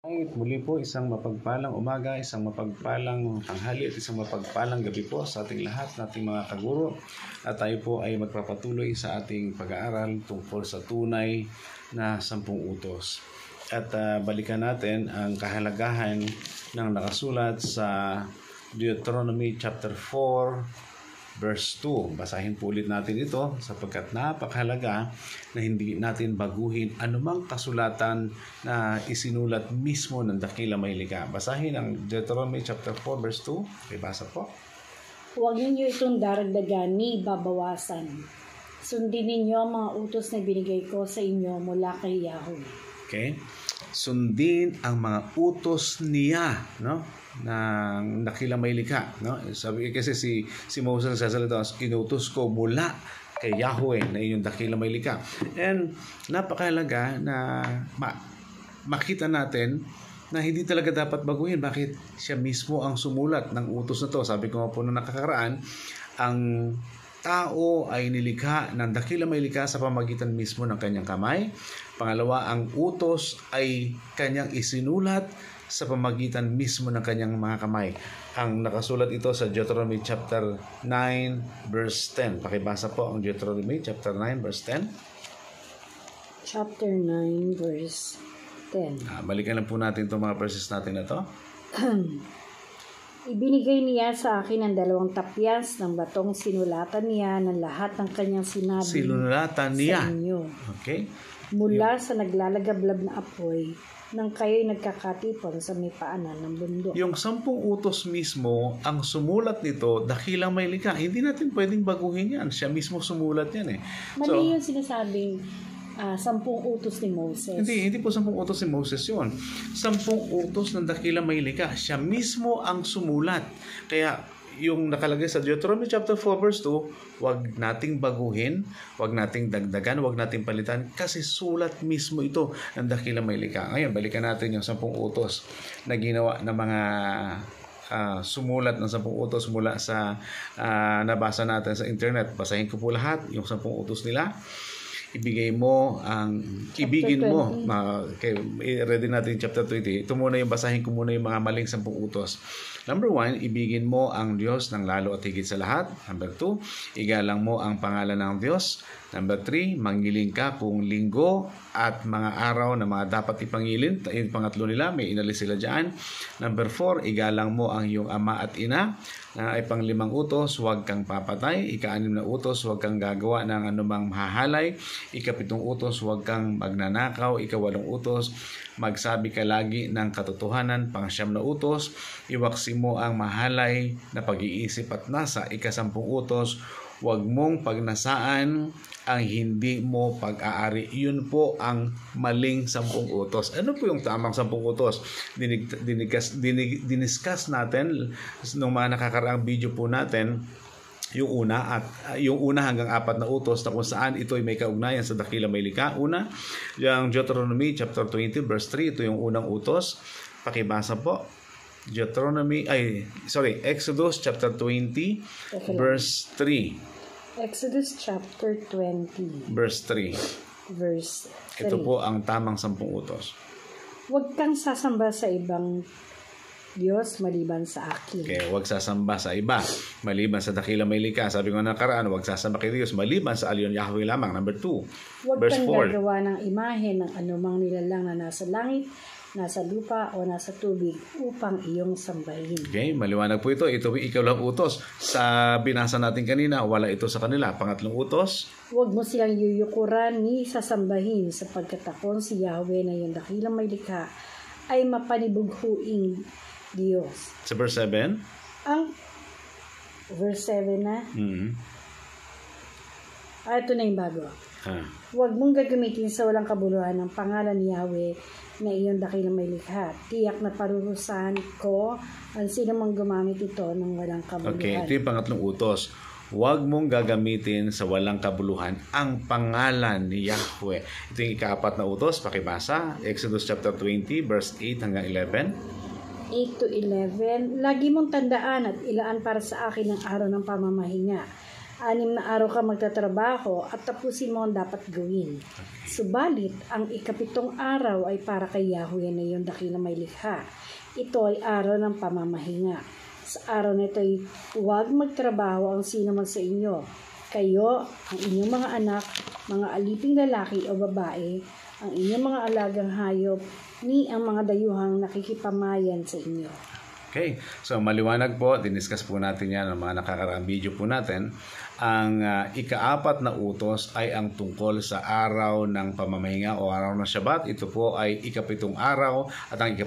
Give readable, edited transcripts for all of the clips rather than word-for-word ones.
Muli po, isang mapagpalang umaga, isang mapagpalang tanghali at isang mapagpalang gabi po sa ating lahat, nating mga kaguro. At tayo po ay magpapatuloy sa ating pag-aaral tungkol sa tunay na 10 utos. At balikan natin ang kahalagahan ng nakasulat sa Deuteronomy chapter 4 verse 2. Basahin po ulit natin ito sapagkat napakahalaga na hindi natin baguhin anumang kasulatan na isinulat mismo ng dakilang mahilikha. Basahin ang Deuteronomy chapter 4 verse 2. Ibasa po. Huwag ninyo itong daragdagan ni babawasan. Sundin ninyo ang mga utos na binigay ko sa inyo mula kay Yahweh. Okay? Sundin ang mga utos niya, no? Ng dakilang mahilikha, no? Sabi kasi si Moses nagsasalita, inutos ko mula kay Yahweh na inyong dakilang mahilikha. And napakahalaga na makita natin na hindi talaga dapat baguhin. Bakit? Siya mismo ang sumulat ng utos na to. Sabi ko nga po na nakakaraan, ang tao ay nilikha ng dakilang mahilikha sa pamagitan mismo ng kanyang kamay. Pangalawa, ang utos ay kanyang isinulat sa pamagitan mismo ng kanyang mga kamay. Ang nakasulat ito sa Deuteronomy chapter 9 verse 10. Pakibasa po ang Deuteronomy chapter 9 verse 10. Chapter 9 verse 10. Balikan lang po natin itong mga verses natin na to. Ibinigay niya sa akin ang 2 tapyas ng batong sinulatan niya ng lahat ng kanyang sinabi Sinulatan niya. sa inyo. Okay? Mula sa naglalagablab na apoy nang kayo'y nagkakatipon sa may paanan ng bundok. Yung 10 utos mismo, ang sumulat nito, dakilang mahilikha. Hindi natin pwedeng baguhin yan. Siya mismo sumulat yan eh. Mali yung sinasabing 10 utos ni Moses. Hindi po 10 utos ni Moses yun. 10 utos ng dakilang mahilikha. Siya mismo ang sumulat. Kaya yung nakalagay sa Deuteronomy chapter 4 verse 2, wag nating baguhin, wag nating dagdagan, wag nating palitan kasi sulat mismo ito ng dakilang mahilikha. Ngayon, balikan natin yung 10 utos na ginawa ng mga sumulat ng 10 utos mula sa nabasa natin sa internet. Basahin ko po lahat, yung 10 utos nila. Ibigin mo, ready natin yung chapter 20. Ito muna yung basahin ko muna yung mga maling 10 utos. Number 1, ibigin mo ang Diyos ng lalo at higit sa lahat. Number 2, igalang mo ang pangalan ng Diyos. Number 3, manggiling ka kung linggo at mga araw na mga dapat ipangilin. Yung pangatlo nila, may inalis sila dyan. Number 4, igalang mo ang iyong ama at ina. Ay pang 5 utos, huwag kang papatay. Ika-6 na utos, huwag kang gagawa ng anumang mahahalay. Ika-7 utos, huwag kang magnanakaw. Ika-8 utos, magsabi ka lagi ng katotohanan. Pang-9 na utos, iwaksi mo ang mahalay na pag-iisip at nasa. Ika-10 utos, huwag mong pagnasaan ang hindi mo pag-aari. Yun po ang maling 10 utos. Ano po yung tamang 10 utos? Diniscuss natin nung mga nakakaraang video po natin yung una hanggang 4 na utos na kung saan ito ay may kaugnayan sa dakilang mahilikha. Una, yung Deuteronomy chapter 20 verse 3, ito yung unang utos. Pakibasa po. Exodus chapter 20 verse 3. Exodus chapter 20 verse 3. Verse 3. Ito po ang tamang 10 utos. Huwag kang sasamba sa ibang Diyos maliban sa akin. Okay, huwag sasamba sa iba maliban sa dakilang mahilikha. Sabi ko nakaraan, huwag sasamba kay Diyos maliban sa alyon Yahweh lamang. Number 2. Huwag verse kang 4. gagawa ng imahe ng anumang nilalang na nasa langit, nasa lupa o nasa tubig upang iyong sambahin. Okay, maliwanag po ito. Ito ikaw lang utos. Sa binasa natin kanina, wala ito sa kanila. Pangatlong utos. Huwag mo silang yuyukuran ni sasambahin sapagkat ako si Yahweh na iyong dakilang mahilikha ay mapanibughuing Diyos. Sa verse 7? Ang verse 7 na? Ito na yung bago. Huwag mong gagamitin sa walang kabuluhan ng pangalan ni Yahweh na iyong dakilang mahilikha. Tiyak na parurusahan ko ang sino mang gumamit ito ng walang kabuluhan. Okay, ito yung pangatlong utos. Huwag mong gagamitin sa walang kabuluhan ang pangalan ni Yahweh. Ito yung ika-4 na utos. Pakibasa. Exodus chapter 20 verse 8 hanggang 11. 8 to 11. Lagi mong tandaan at ilaan para sa akin ang araw ng pamamahinga 6 na araw ka magtatrabaho at tapusin mo ang dapat gawin. Subalit, ang 7 araw ay para kay Yahweh na iyong dakilang may likha. Ito ay araw ng pamamahinga. Sa araw na ito ay huwag magtrabaho ang sino man sa inyo. Kayo, ang inyong mga anak, mga aliping lalaki o babae, ang inyong mga alagang hayop, ni ang mga dayuhang nakikipamayan sa inyo. Okay, so maliwanag po, diniscuss po natin yan ng mga nakakaraang video po natin. Ang ika-4 na utos ay ang tungkol sa araw ng pamamahinga o araw ng Shabbat. Ito po ay ika-7 araw at ang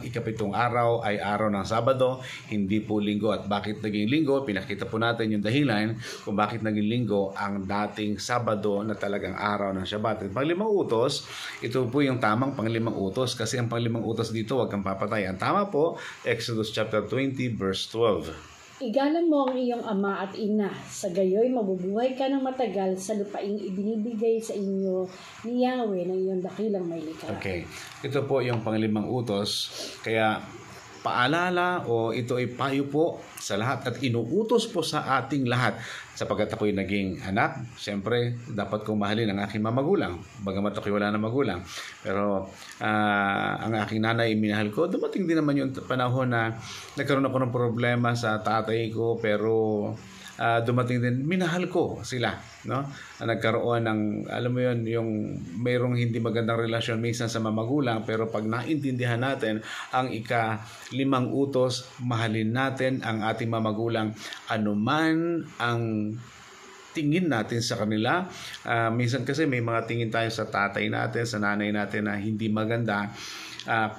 ika-7 araw ay araw ng Sabado, hindi po linggo. At bakit naging linggo? Pinakita po natin yung dahilan kung bakit naging linggo ang dating Sabado na talagang araw ng Shabbat. At pang-5 utos, ito po yung tamang pang-5 utos kasi ang pang-5 utos dito, huwag kang papatay. Ang tama po, Exodus chapter 20 verse 12. Igalan mo ang iyong ama at ina, sa gayoy mabubuhay ka ng matagal sa lupaing ibinibigay sa inyo ni Yahweh ng iyong dakilang may likha. Okay, ito po yung pang-5 utos, kaya paalala o ito ay payo po sa lahat at inuutos po sa ating lahat. Sapagkat ako'y naging anak, siyempre dapat kong mahalin ang aking mamagulang. Bagamat ako'y wala na magulang. Pero ang aking nanay minahal ko. Dumating din naman yung panahon na nagkaroon ako ng problema sa tatay ko. Pero dumating din, minahal ko sila. No? Nagkaroon ng, alam mo yun, yung mayroong hindi magandang relasyon minsan sa mamagulang. Pero pag naintindihan natin ang ika-5 utos, mahalin natin ang ating mamagulang anuman ang tingin natin sa kanila. Minsan kasi may mga tingin tayo sa tatay natin, sa nanay natin na hindi maganda.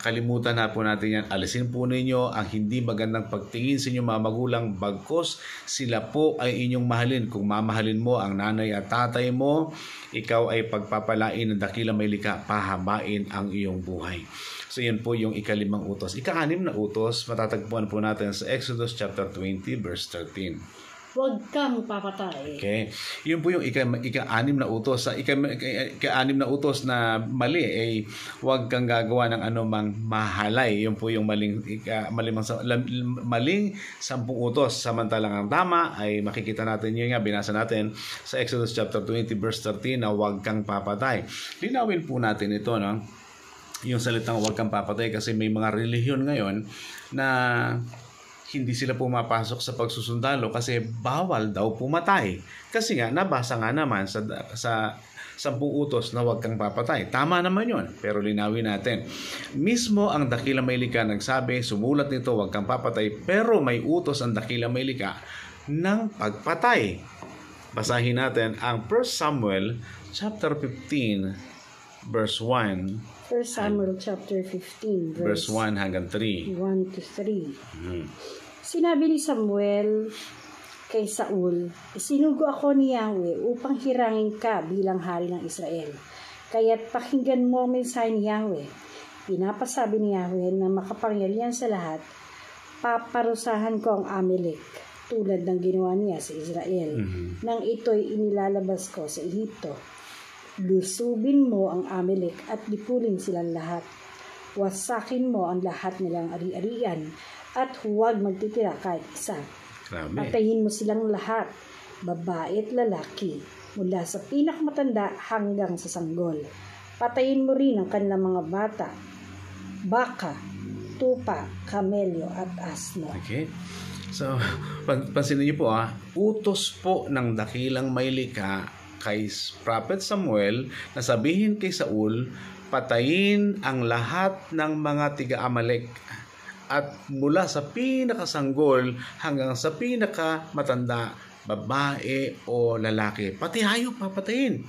Kalimutan na po natin yan. Alisin po ninyo ang hindi magandang pagtingin sa inyong mga magulang bagkos sila po ay inyong mahalin. Kung mamahalin mo ang nanay at tatay mo, ikaw ay pagpapalain ng dakilang may likha, pahabain ang iyong buhay. So yan po yung ika-5 utos. Ika-6 na utos, matatagpuan po natin sa Exodus chapter 20 verse 13. Huwag kang papatay. Okay. Yun po yung ika-6 na utos. Sa ika-6 na utos na mali ay huwag kang gagawa ng anumang mahalay. Yun po yung maling 10 utos. Samantalang ang tama ay makikita natin yun nga, binasa natin sa Exodus chapter 20 verse 13 na huwag kang papatay. Linawin po natin ito, no? Yung salitang huwag kang papatay kasi may mga relihiyon ngayon na hindi sila pumapasok sa pagsusundalo kasi bawal daw pumatay. Kasi nga, nabasa nga naman sa 10 utos na huwag kang papatay. Tama naman yun, pero linawin natin. Mismo ang dakilang may likha nagsabi, sumulat nito, huwag kang papatay, pero may utos ang dakilang may likha ng pagpatay. Basahin natin ang 1 Samuel chapter 15 verse 1. 1 Samuel chapter 15 verse 1 hanggang 3. 1 to 3. Sinabi ni Samuel kay Saul, isinugo ako ni Yahweh upang hirangin ka bilang hari ng Israel. Kaya't pakinggan mo ang mensahe ni Yahweh. Pinapasabi ni Yahweh na makapangyarihan sa lahat, paparusahan ko ang Amalek tulad ng ginawa niya sa Israel. Nang ito'y inilalabas ko sa Ehipto. Lusubin mo ang Amalek at lipulin silang lahat. Wasakin mo ang lahat nilang ari-arian at huwag magtitira kahit isa. Patayin mo silang lahat, babae at lalaki, mula sa pinakamatanda hanggang sa sanggol. Patayin mo rin ang kanilang mga bata, baka, tupa, kamelyo at asno. Okay. So, pansinin niyo po utos po ng dakilang may likha kay Prophet Samuel na sabihin kay Saul, patayin ang lahat ng mga tiga-Amalek at mula sa pinakasanggol hanggang sa pinakamatanda, babae o lalaki. Pati hayop papatayin.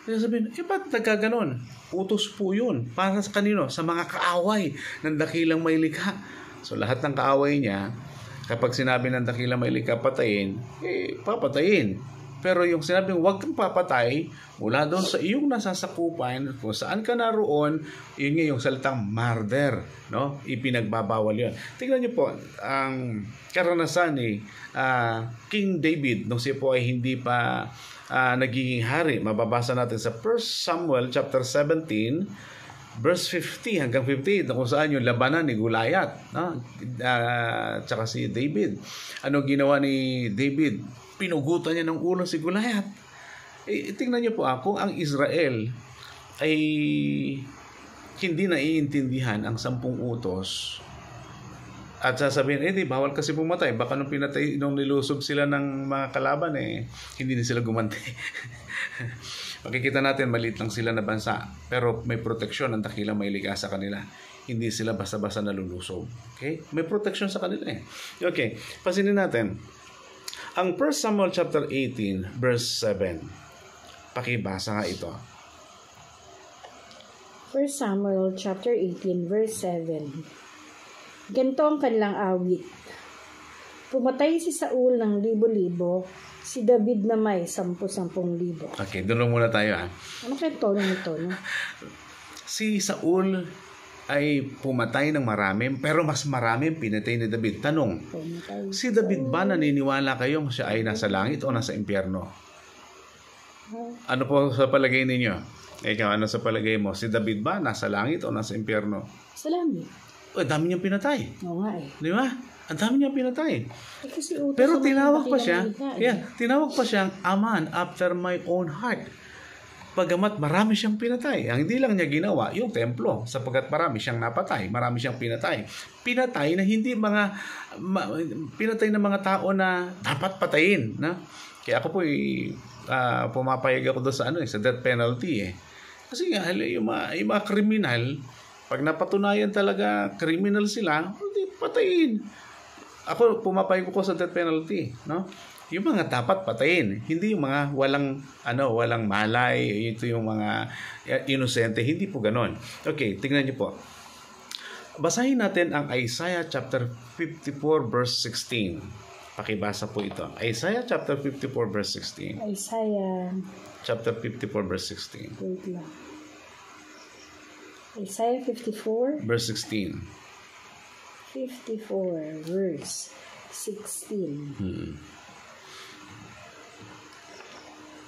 Kaya sabihin, ba't nagkaganon? Utos po yun. Para sa kanino? Sa mga kaaway ng dakilang may likha. So lahat ng kaaway niya, kapag sinabi ng dakilang may likha patayin, papatayin. Pero yung sinabing huwag kang papatay, mula doon sa iyong nasasakupan, kung saan ka naroon, yun nga yung salitang murder, no? Ipinagbabawal yun. Tingnan niyo po, ang karanasan ni King David, nung siya po ay hindi pa nagiging hari. Mababasa natin sa 1 Samuel chapter 17, verse 50 hanggang 58, kung saan yung labanan ni Goliath, no? Tsaka si David. Ano ginawa ni David? Pinugutan niya ng ulo si Goliath. Tingnan niyo po kung ang Israel ay hindi naiintindihan ang 10 utos at sasabihin, di bawal kasi pumatay. Baka nung nilusob sila ng mga kalaban, hindi na sila gumanti. Makikita natin, maliit lang sila na bansa, pero may proteksyon ang dakilang mailiga sa kanila. Hindi sila basta-basta nalulusob. Okay? May proteksyon sa kanila Okay, pasinin natin. Ang 1 Samuel chapter 18, verse 7. Pakibasa nga ito. 1 Samuel chapter 18, verse 7. Ganito ang kanilang awit. Pumatay si Saul ng libo-libo, si David na may 10,000. Okay, doon muna tayo Ano kaya tono nito, no? Si Saul ay pumatay ng marami, pero mas marami pinatay ni David. Tanong, si David ba naniniwala kayong siya ay nasa langit o nasa impyerno? Ano po sa palagay ninyo? Ikaw, ano sa palagay mo? Si David ba nasa langit o nasa impyerno? Sa langit. Dami niyang pinatay. Oo nga Di ba? Ang dami niyang pinatay. Kasi pero tinawag pa siya, tinawag pa siyang a man after my own heart. Pagamat marami siyang pinatay. Ang hindi lang niya ginawa, yung templo, sapagkat marami siyang napatay, marami siyang pinatay. Pinatay na hindi pinatay ng mga tao na dapat patayin. Na? Kaya ako po pumapayag ako doon sa death penalty. Kasi nga, yung mga kriminal, pag napatunayan talaga criminal sila, hindi patayin. Ako pumapayag ko sa death penalty, no? Yung mga dapat patayin, hindi yung mga walang malay, ito yung mga inosente, hindi po ganoon. Okay, tingnan niyo po. Basahin natin ang Isaiah chapter 54 verse 16. Pakibasa po ito. Isaiah chapter 54 verse 16. Isaiah chapter 54 verse 16. Wait lang. Isaiah 54 verse 16. 54 verse 16.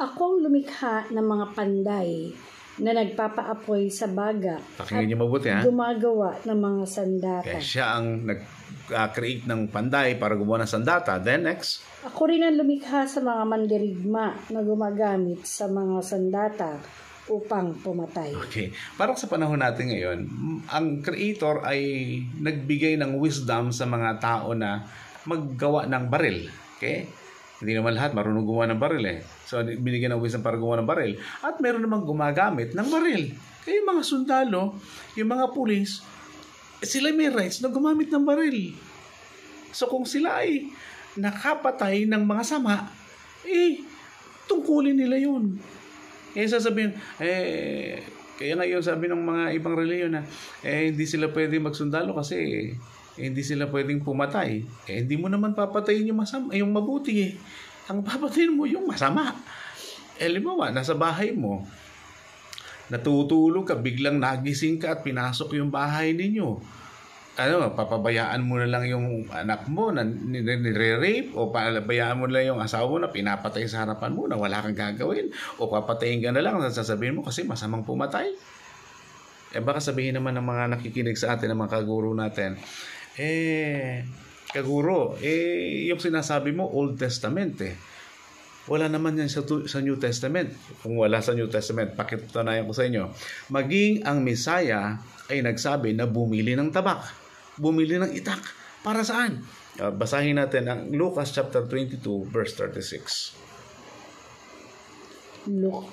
Ako ang lumikha ng mga panday na nagpapaapoy sa baga. Pakinggan niyo mabuti gumagawa ng mga sandata. Kaya siya ang nag-create ng panday para gumawa ng sandata. Then next. Ako rin ang lumikha sa mga mandirigma na gumagamit sa mga sandata upang pumatay. Okay. Parang sa panahon natin ngayon, ang creator ay nagbigay ng wisdom sa mga tao na maggawa ng baril. Okay? Hindi naman lahat marunong gumawa ng baril So, binigyan ng wisdom para gumawa ng baril. At meron namang gumagamit ng baril. Kaya yung mga sundalo, yung mga pulis, sila may rights na gumamit ng baril. So, kung sila ay nakapatay ng mga sama, tungkulin nila yun. Sasabihin, kaya ngayon sabi ng mga ibang reliyon na, hindi sila pwede magsundalo kasi hindi sila pwedeng pumatay. Hindi mo naman papatayin yung masama, yung mabuti Ang papatayin mo yung masama. Limawa, nasa bahay mo, natutulog ka, biglang nagising ka at pinasok yung bahay ninyo. Papabayaan mo na lang yung anak mo na nire-rape o papabayaan mo na lang yung asawa mo na pinapatay sa harapan mo na wala kang gagawin o papatayin ka na lang at sasabihin mo kasi masamang pumatay. Baka sabihin naman ng mga nakikinig sa atin, ng mga kaguro natin, kaguro, yung sinasabi mo Old Testament wala naman yan sa New Testament. Kung wala sa New Testament, pakitanayan ko sa inyo. Maging ang Messiah ay nagsabi na bumili ng tabak, bumili ng itak. Para saan? Basahin natin ang Lucas chapter 22 verse 36. Luke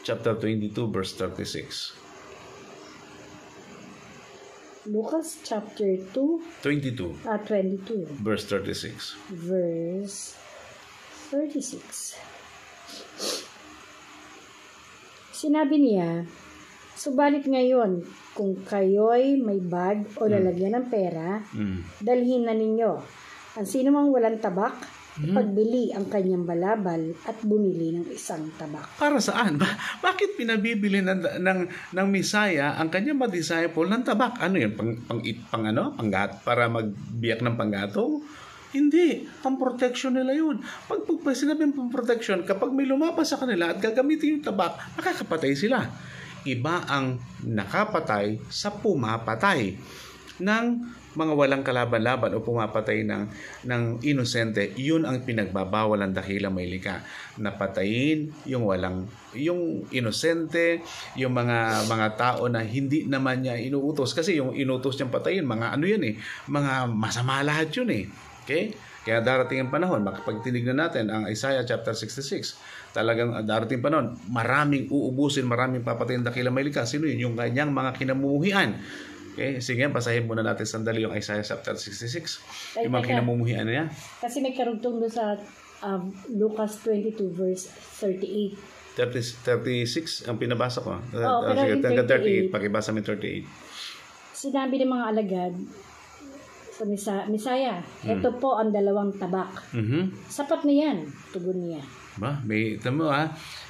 chapter 22 verse 36. Lucas chapter 22 verse 36. Verse 36. Sinabi niya, subalit ngayon, kung kayo'y may bag o lalagyan ng pera, dalhin na ninyo. Ang sino mang walang tabak, pagbili ang kanyang balabal at bumili ng isang tabak. Para saan? Bakit pinabibili ng Messiah ang kanyang mga disciple ng tabak? Ano yun? Panggat para magbiyak ng panggatong? Hindi. Pang-protection nila yun. Pag sinabing pang-protection, kapag may lumapas sa kanila at gagamitin yung tabak, makakapatay sila. Iba ang nakapatay sa pumapatay. ng mga walang kalaban-laban o pumapatay ng inosente. Yun ang pinagbabawal ng dakilang may likha. Napatayin yung inosente, yung mga tao na hindi naman niya inuutos. Kasi yung inutos niyang patayin, mga ano yan mga masama lahat yun Okay? Kaya darating ang panahon, pag tinignan natin ang Isaiah chapter 66, talagang darating panahon, maraming uubusin, maraming papatayin dakilang may likha. Sino yun? Yung kanyang mga kinamumuhian. Okay, sige, basahin muna natin sandali yung Isaiah chapter 66. Yung mga kinamumuhian niya. Kasi may karugtong doon sa Lucas 22 verse 38. 36 ang pinabasa ko. Pero Sige, 38. Pakibasa mo 38. Sinabi ng mga alagad sa Misaya, ito po ang 2 tabak. Sapat na yan, tugon niya. May tamo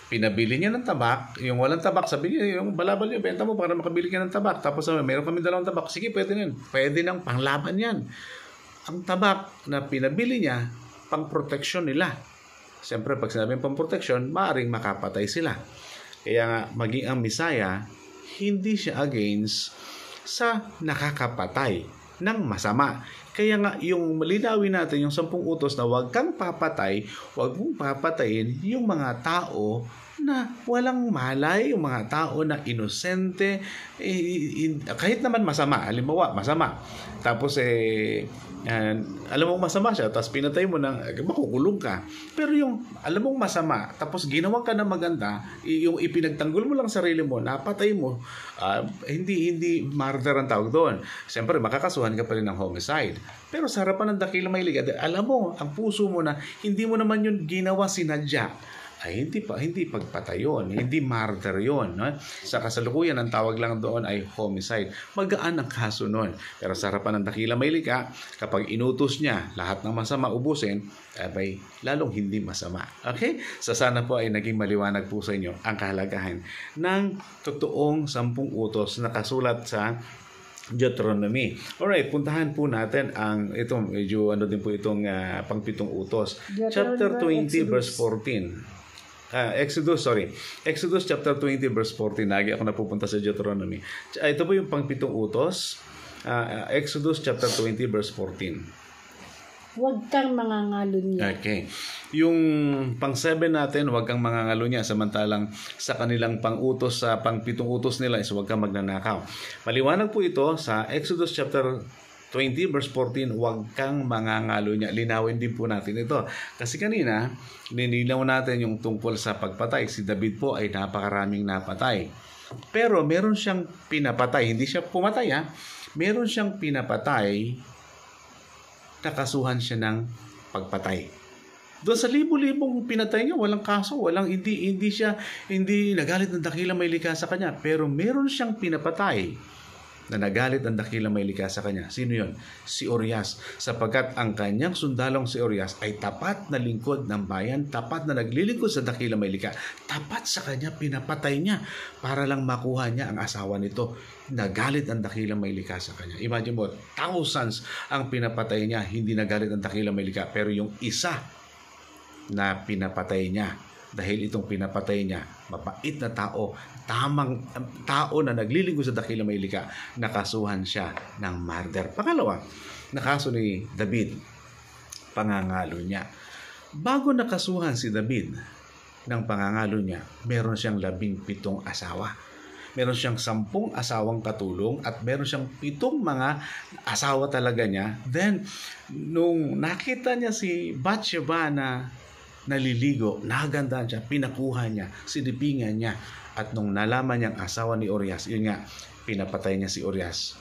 pinabili niya ng tabak, yung walang tabak, sabi niya, yung balabal niya, benta mo para makabili ka ng tabak. Tapos meron kami 2 tabak, sige, pwede na yun. Pwede nang panglaban yan. Ang tabak na pinabili niya, pang protection nila. Siyempre, pag sinabing pang protection, maaaring makapatay sila. Kaya nga, maging ang Misaya, hindi siya against sa nakakapatay ng masama. Kaya nga, yung malinawin natin yung 10 utos na huwag kang papatay, huwag mong papatayin yung mga tao na walang malay, yung mga tao na inosente, kahit naman masama, halimbawa, masama. Tapos alam mong masama siya, tapos pinatay mo na, makukulong ka. Pero yung alam mong masama, tapos ginawa ka na maganda, yung ipinagtanggol mo lang sarili mo, napatay mo, hindi murder ang tawag doon. Siyempre, makakasuhan ka pa rin ng homicide. Pero sa harapan ng dakilang may likha, alam mo, ang puso mo na, hindi mo naman yun ginawa sinadya, ay hindi pagpatay yun, hindi murder yun. No? Sa kasalukuyan, ang tawag lang doon ay homicide. Magaan ang kaso nun. Pero sa harapan ng dakilang may likha, kapag inutos niya lahat ng masama ubusin, lalong hindi masama. Okay? Sana po ay naging maliwanag po sa inyo ang kahalagahan ng totoong 10 utos na kasulat sa Deuteronomy. Alright, puntahan po natin itong medyo din po itong pang-7 utos. Chapter 20 verse 14. Exodus chapter 20 verse 14. Lagi ako napupunta sa Deuteronomy. Ito po yung pang-7 utos. Exodus chapter 20 verse 14. Huwag kang mangangalunya. Okay. Yung pang-7 natin, huwag kang mangangalunya. Samantalang sa kanilang pang-utos, sa pang-7 utos nila is huwag kang magnanakaw. Maliwanag po ito sa Exodus chapter 20 verse 14, huwag kang mangangalunya. Linawin din po natin ito. Kasi kanina, ninilaw natin yung tungkol sa pagpatay. Si David po ay napakaraming napatay. Pero meron siyang pinapatay. Hindi siya pumatay Meron siyang pinapatay, nakasuhan siya ng pagpatay. Doon sa libo-libong pinatay niya, walang kaso, hindi nagalit ng dakilang may likha sa kanya. Pero meron siyang pinapatay na nagalit ang dakilang may likha sa kanya. Sino yon? Si Urias. Sapagkat ang kanyang sundalong si Urias ay tapat na lingkod ng bayan, tapat na naglilingkod sa dakilang may likha. Tapat sa kanya, pinapatay niya para lang makuha niya ang asawa nito. Nagalit ang dakilang may likha sa kanya. Imagine mo, thousands ang pinapatay niya, hindi nagalit ang dakilang may likha. Pero yung isa na pinapatay niya, dahil itong pinapatay niya, mapait na tao, tamang tao na naglilingkod sa dakilang may likha, nakasuhan siya ng murder. Pangalawa, nakaso ni David, pangangalo niya. Bago nakasuhan si David ng pangangalo niya, meron siyang 17 asawa. Meron siyang 10 asawang katulong at meron siyang 7 mga asawa talaga niya. Then, nung nakita niya si Bathsheba na naliligo, nagandaan siya, pinakuha niya, sinipingan niya. At nung nalaman niyang asawa ni Urias, yun nga, pinapatay niya si Urias.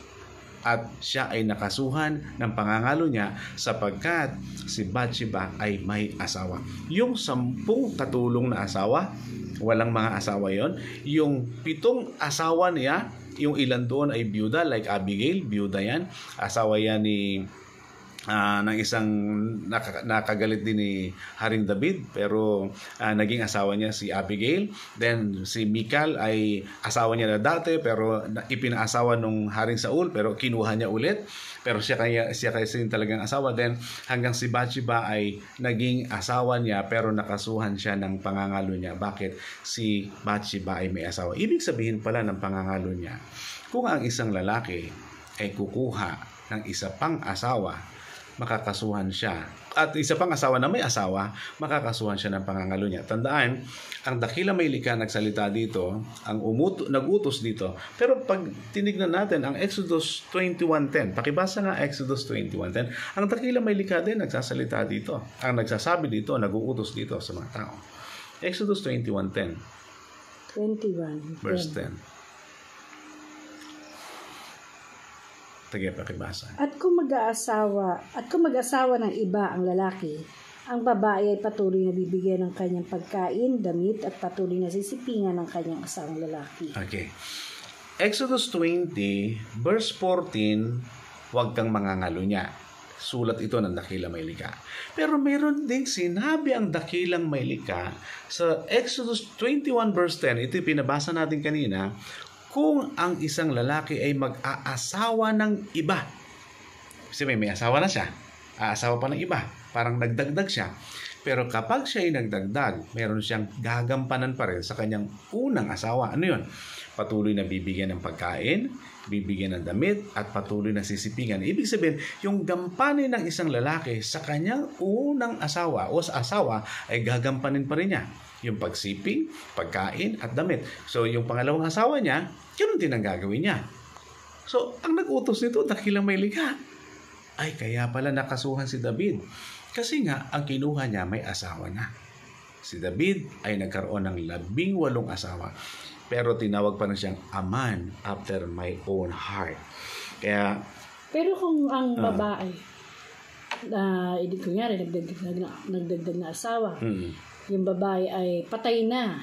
At siya ay nakasuhan ng pangangalo niya sapagkat si Bathsheba ay may asawa. Yung 10 katulong na asawa, walang mga asawa yon. Yung 7 asawa niya, yung ilan doon ay byuda, like Abigail, byuda yan. Asawa yan ni ng isang nakagalit din ni Haring David, pero naging asawa niya si Abigail. Then si Michal ay asawa niya na dati, pero ipinaasawa nung Haring Saul, pero kinuha niya ulit. Pero siya kasi talagang asawa. Then hanggang si Bathsheba ay naging asawa niya, pero nakasuhan siya ng pangangalo niya. Bakit? Si Bathsheba ay may asawa. Ibig sabihin pala ng pangangalo niya, kung ang isang lalaki ay kukuha ng isa pang asawa, makakasuhan siya. At isa pang asawa na may asawa, makakasuhan siya ng pangangalo niya. Tandaan, ang dakilang may likha nagsalita dito, ang nag-utos dito. Pero pag tinignan natin ang Exodus 21:10, pakibasa nga Exodus 21:10, ang dakilang may likha din nagsasalita dito. Ang nagsasabi dito, nag-uutos dito sa mga tao. Exodus 21:10. 21. Verse 10. Sige, pakibasa. At kung mag-asawa ng iba ang lalaki, ang babae ay patuloy na bibigyan ng kanyang pagkain, damit, at patuloy na sisipingan ng kanyang asawang lalaki. Okay. Exodus 20, verse 14, huwag kang mangangalo niya. Sulat ito ng dakilang may likha. Pero meron ding sinabi ang dakilang may likha sa Exodus 21 verse 10. Ito yung pinabasa natin kanina. Kung ang isang lalaki ay mag-aasawa ng iba. Kasi may asawa na siya. Aasawa pa ng iba. Parang nagdagdag siya. Pero kapag siya ay nagdagdag, meron siyang gagampanan pa rin sa kanyang unang asawa. Ano yun? Patuloy na bibigyan ng pagkain, bibigyan ng damit, at patuloy na sisipingan. Ibig sabihin, yung gampanin ng isang lalaki sa kanyang unang asawa o sa asawa ay gagampanin pa rin niya. Yung pagsiping, pagkain, at damit. So, yung pangalawang asawa niya, yun din ang gagawin niya. So, ang nag-utos nito, dakilang may likha. Ay, kaya pala nakasuhan si David. Kasi nga, ang kinuha niya may asawa na. Si David ay nagkaroon ng 18 asawa. Pero tinawag pa na siyang a man after my own heart. Kaya, pero kung ang babae, kunyari, nagdagdag na asawa, yung babae ay patay na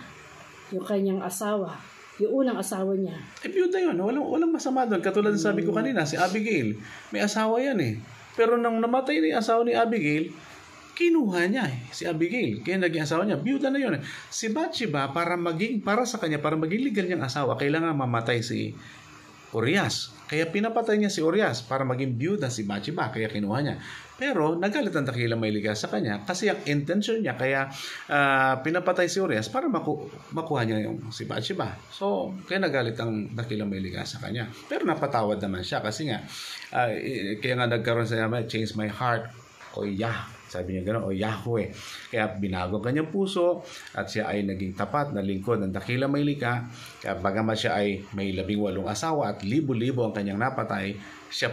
yung kanyang asawa, yung unang asawa niya. Biyuda yun. Walang masama doon. Katulad ng sabi ko kanina, si Abigail, may asawa yan eh. Pero nang namatay na yung asawa ni Abigail, kinuha niya si Abigail. Kaya naging asawa niya. Biyuda na yun. Si Bathsheba, para sa kanya, para maging legal niyang asawa, kailangan mamatay si Urias. Kaya pinapatay niya si Urias para maging biyuda si Bathsheba. Kaya kinuha niya. Pero nagalit ang dakilang may likha sa kanya kasi ang intention niya, kaya pinapatay si Urias para makuha niya yung si Bathsheba. So, kaya nagalit ang dakilang may likha sa kanya. Pero napatawad naman siya kasi nga, kaya nga nagkaroon sa change my heart o Yah. Sabi niya gano'n, o Yahweh. Kaya binago kanyang puso at siya ay naging tapat na lingkod ng dakilang may likha. Kaya bagamat siya ay may 18 asawa at libo-libo ang kanyang napatay, siya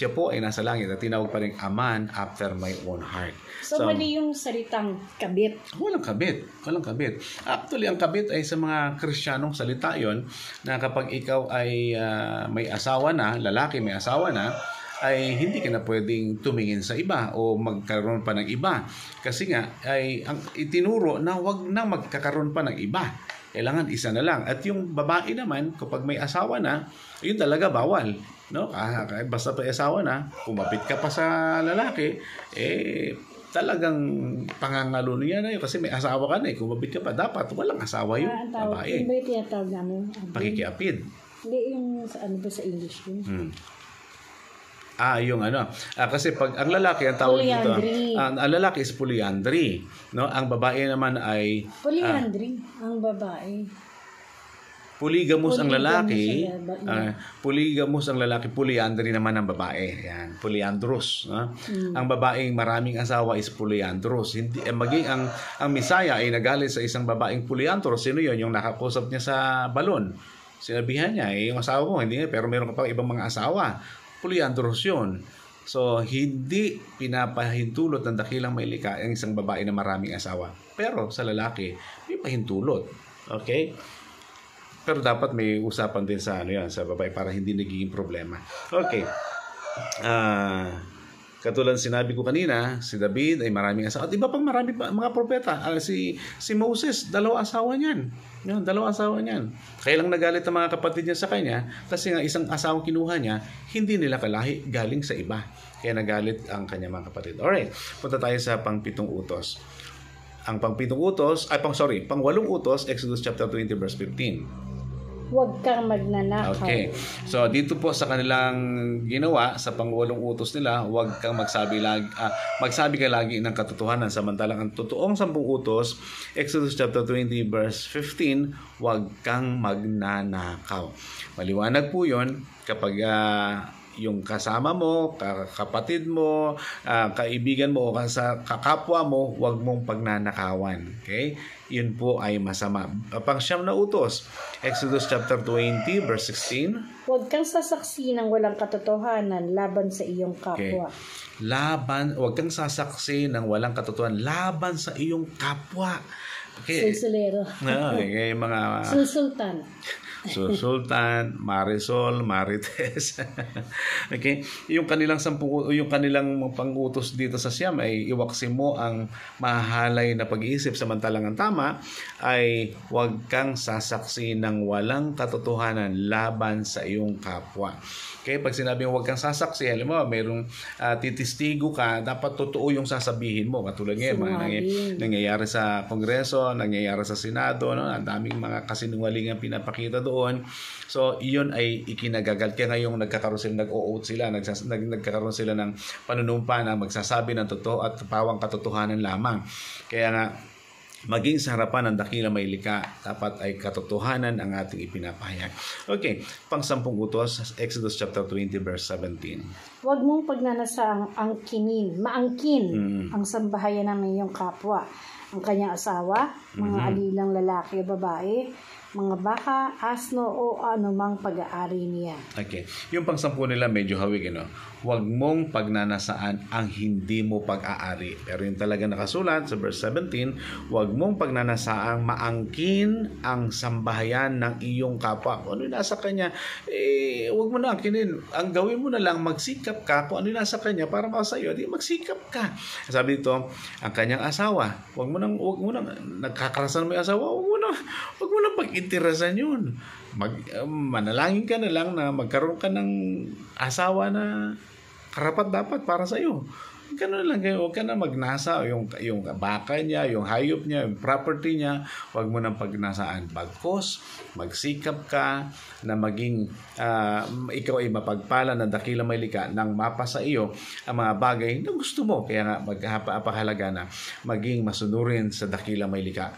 po ay nasa langit at tinawag pa rin a man after my own heart. So mali yung salitang kabit. Walang kabit. Actually, ang kabit ay sa mga Kristiyanong salita yon na kapag ikaw ay may asawa na, lalaki may asawa na, ay hindi ka na pwedeng tumingin sa iba o magkaroon pa ng iba. Kasi nga, ay ang itinuro na wag na magkakaroon pa ng iba. Kailangan isa na lang. At yung babae naman, kapag may asawa na, yun talaga bawal. No? Basta pa asawa na, kumapit ka pa sa lalaki, talagang pangangalo niya na yun. Kasi may asawa ka na kumapit ka pa. Dapat walang asawa yung babae. Yung ba yung tinatawag namin? Pakikiapid. Hindi, yung sa English yun? Yung kasi pag ang lalaki ang tawag dito, ang lalaki is polyandry, no? Ang babae naman ay polyandry, ang babae. Polygamous ang lalaki, polyandry naman ang babae. Yan, polyandrous, no? Ang babaeng maraming asawa is polyandrous. Hindi maging ang Misaya ay nagalit sa isang babaeng polyandrous. Sino 'yon? Yung nakakusap niya sa balon. Sinabihan niya, yung asawa mo hindi, pero meron ka pa ibang mga asawa. Polyandrous yun. So, hindi pinapahintulot ng dakilang may likha ang isang babae na maraming asawa. Pero sa lalaki, may pahintulot. Okay? Pero dapat may usapan din sa sa babae para hindi nagiging problema. Okay. Katulad sinabi ko kanina, si David ay maraming asawa. At iba pang marami pa mga propeta. Si Moses, 2 asawa niyan. 2 asawa niyan. Kaya lang nagalit ang mga kapatid niya sa kanya kasi nga isang asawang kinuha niya, hindi nila kalahi, galing sa iba. Kaya nagalit ang kanya mga kapatid. Alright, punta tayo sa pang-7 utos. Ang pang-7 utos, pang-8 utos, Exodus chapter 20 verse 15. Huwag kang magnanakaw. Okay. So, dito po sa kanilang ginawa, sa pang-8 utos nila, huwag kang magsabi ka lagi ng katotohanan. Samantalang ang totoong 10 utos, Exodus chapter 20 verse 15, huwag kang magnanakaw. Maliwanag po yun kapag yung kasama mo, kapatid mo, kaibigan mo o kakapwa mo, huwag mong pagnanakawan. Okay? Yun po ay masama. Pang-siyam na utos, Exodus chapter 20 verse 16. Huwag kang sasaksi ng walang katotohanan laban sa iyong kapwa. Okay. Huwag kang sasaksi ng walang katotohanan laban sa iyong kapwa. Okay. Sulsulero. Okay, mga Susultan. Sultan, Marisol, Marites. Okay? Yung kanilang pangutos dito sa siyam ay iwaksi mo ang mahalay na pag-iisip, samantalang ang tama ay huwag kang sasaksi ng walang katotohanan laban sa iyong kapwa. Okay, pag sinabing huwag kang sasaksi, alam mo, mayroong titistigo ka, dapat totoo yung sasabihin mo. Katulad ngayon, mga nangyayari sa Kongreso, nangyayari sa Senado, no? Ang daming mga kasinungalingan pinapakita doon. So, iyon ay ikinagagal. Kaya ngayong nagkakaroon sila, nag-o-oath sila, nagkakaroon sila ng panunumpa na magsasabi ng totoo at pawang katotohanan lamang. Kaya nga, maging sa harapan ng dakilang may likha, dapat ay katotohanan ang ating ipinapahayag. Okay, pang-10 utos, Exodus chapter 20 verse 17. Huwag mong pagnanasaang maangkin ang sambahayan ng iyong kapwa, ang kanyang asawa, mga alilang lalaki o babae, mga baka, asno o anumang pag-aari niya. Okay. Yung pang-10 nila medyo hawig, Huwag mong pagnanasaan ang hindi mo pag-aari. Pero yung talaga nakasulat sa verse 17, huwag mong pagnanasaang maangkin ang sambahayan ng iyong kapwa. Kung ano yung nasa kanya, huwag mo na angkinin. Ang gawin mo na lang, magsikap ka. Kung ano yung nasa kanya para makasayo, di magsikap ka. Sabi dito, ang kanyang asawa, huwag mo nang nagkakarasan mo yung asawa, huwag mo nang pag-interasan yun. Manalangin ka na lang na magkaroon ka ng asawa na karapat-dapat para sa iyo. Ganun lang kayo, huwag ka na magnasa yung baka niya, yung hayop niya, yung property niya, huwag mo nang pagnasaan. Bagkos, magsikap ka na maging ikaw ay mapagpala ng dakilang may likha nang mapasa iyo ang mga bagay na gusto mo. Kaya nga magpapahalaga na maging masunurin sa dakilang may likha.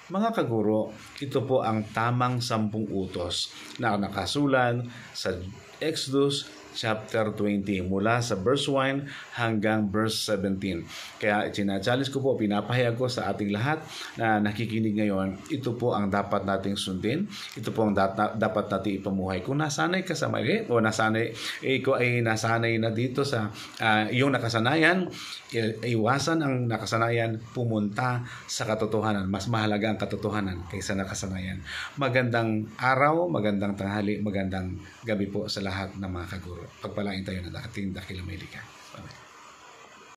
Mga kaguro, ito po ang tamang 10 utos na nakasulat sa Exodus chapter 20 mula sa verse 1 hanggang verse 17. Kaya challenge ko po, pinapahayag ko sa ating lahat na nakikinig ngayon, ito po ang dapat nating sundin. Ito po ang dapat nating ipamuhay. Kung nasanay ka sa mali o ikaw ay nasanay na dito sa iyong nakasanayan, iwasan ang nakasanayan, pumunta sa katotohanan. Mas mahalaga ang katotohanan kaysa nakasanayan. Magandang araw, magandang tanghali, magandang gabi po sa lahat ng mga kaguro. Pagpalain tayo ng ating dakilang may likha.